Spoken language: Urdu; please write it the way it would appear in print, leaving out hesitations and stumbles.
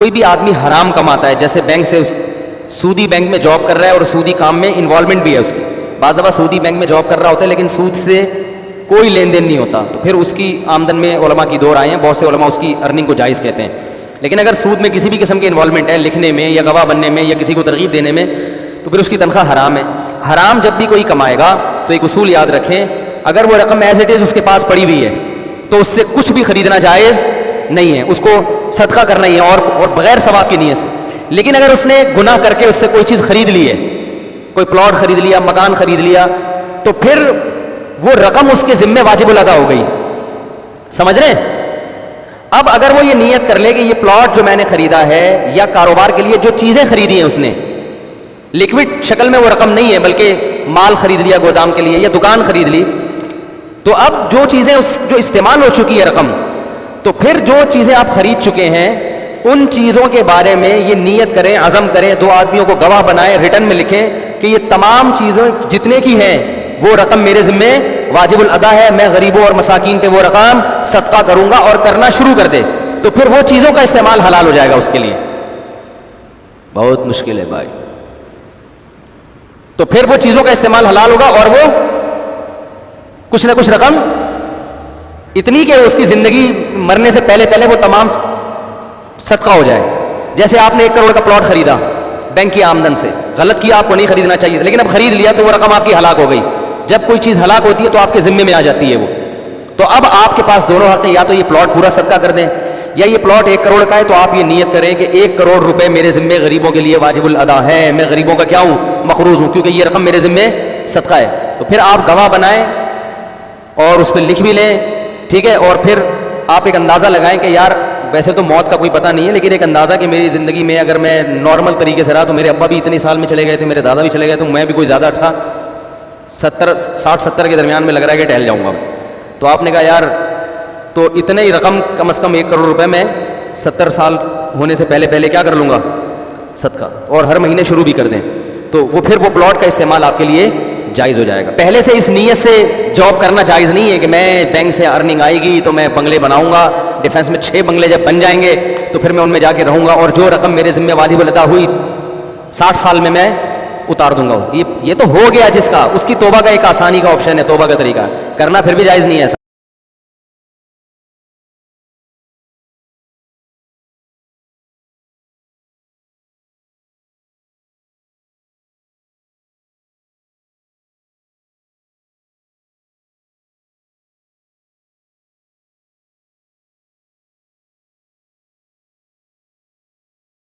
کوئی بھی آدمی حرام کماتا ہے، جیسے بینک سے سودی بینک میں جاب کر رہا ہے اور سودی کام میں انوالومنٹ بھی ہے اس کی، بعض دفعہ سودی بینک میں جاب کر رہا ہوتا ہے لیکن سود سے کوئی لین دین نہیں ہوتا، تو پھر اس کی آمدن میں علماء کی دو رائے ہیں، بہت سے علماء اس کی ارننگ کو جائز کہتے ہیں. لیکن اگر سود میں کسی بھی قسم کے انوالومنٹ ہے، لکھنے میں یا گواہ بننے میں یا کسی کو ترغیب دینے میں، تو پھر اس کی تنخواہ حرام ہے. حرام جب بھی کوئی کمائے گا تو ایک اصول یاد رکھیں، اگر وہ رقم ایز اٹ از اس کے پاس پڑی ہوئی ہے تو اس سے کچھ بھی خریدنا جائز نہیں ہے، اس کو صدقہ کرنا ہی ہے اور بغیر ثواب کی نیت سے. لیکن اگر اس نے گناہ کر کے اس سے کوئی چیز خرید لی ہے، کوئی پلاٹ خرید لیا، مکان خرید لیا، تو پھر وہ رقم اس کے ذمے واجب الادا ہو گئی. سمجھ رہے ہیں؟ اب اگر وہ یہ نیت کر لے کہ یہ پلاٹ جو میں نے خریدا ہے یا کاروبار کے لیے جو چیزیں خریدی ہیں اس نے، لکوڈ شکل میں وہ رقم نہیں ہے بلکہ مال خرید لیا گودام کے لیے یا دکان خرید لی، تو اب جو چیزیں جو استعمال ہو چکی ہے رقم، تو پھر جو چیزیں آپ خرید چکے ہیں ان چیزوں کے بارے میں یہ نیت کریں، عزم کریں، دو آدمیوں کو گواہ بنائیں، ریٹن میں لکھیں کہ یہ تمام چیزیں جتنے کی ہیں وہ رقم میرے ذمے واجب الادا ہے، میں غریبوں اور مساکین پہ وہ رقم صدقہ کروں گا، اور کرنا شروع کر دے، تو پھر وہ چیزوں کا استعمال حلال ہو جائے گا اس کے لیے. بہت مشکل ہے بھائی. تو پھر وہ چیزوں کا استعمال حلال ہوگا اور وہ کچھ نہ کچھ رقم اتنی کہ اس کی زندگی مرنے سے پہلے پہلے وہ تمام صدقہ ہو جائے. جیسے آپ نے 1 کروڑ کا پلاٹ خریدا بینک کی آمدن سے، غلط کیا، آپ کو نہیں خریدنا چاہیے تھا، لیکن اب خرید لیا تو وہ رقم آپ کی ہلاک ہو گئی. جب کوئی چیز ہلاک ہوتی ہے تو آپ کے ذمے میں آ جاتی ہے وہ، تو اب آپ کے پاس دونوں حق ہیں، یا تو یہ پلاٹ پورا صدقہ کر دیں، یا یہ پلاٹ 1 کروڑ کا ہے تو آپ یہ نیت کریں کہ 1 کروڑ روپے میرے ذمے غریبوں کے لیے واجب الادا ہے، میں غریبوں کا کیا ہوں، مقروض ہوں، کیونکہ یہ رقم میرے ذمے صدقہ ہے. تو پھر آپ گواہ بنائیں اور اس پہ لکھ بھی لیں، ٹھیک ہے، اور پھر آپ ایک اندازہ لگائیں کہ یار ویسے تو موت کا کوئی پتہ نہیں ہے، لیکن ایک اندازہ کہ میری زندگی میں اگر میں نارمل طریقے سے رہا تو میرے ابا بھی اتنے سال میں چلے گئے تھے، میرے دادا بھی چلے گئے، تو میں بھی کوئی زیادہ اچھا 60-70 کے درمیان میں لگ رہا ہے کہ ٹہل جاؤں گا. تو آپ نے کہا یار تو اتنے ہی رقم کم از کم 1 کروڑ روپے میں 70 سال ہونے سے پہلے پہلے کیا کر لوں گا، صدقہ، اور ہر مہینے شروع بھی کر دیں، تو وہ پھر وہ پلاٹ کا استعمال آپ کے لیے جائز ہو جائے گا. پہلے سے اس نیت سے جاب کرنا جائز نہیں ہے کہ میں بینک سے ارننگ آئے گی تو میں بنگلے بناؤں گا، ڈیفینس میں 6 بنگلے جب بن جائیں گے تو پھر میں ان میں جا کے رہوں گا، اور جو رقم میرے ذمہ واجب الادا ہوئی 60 سال میں اتار دوں گا. یہ تو ہو گیا جس کا، اس کی توبہ کا ایک آسانی کا آپشن ہے، توبہ کا طریقہ کرنا پھر بھی جائز نہیں ہے.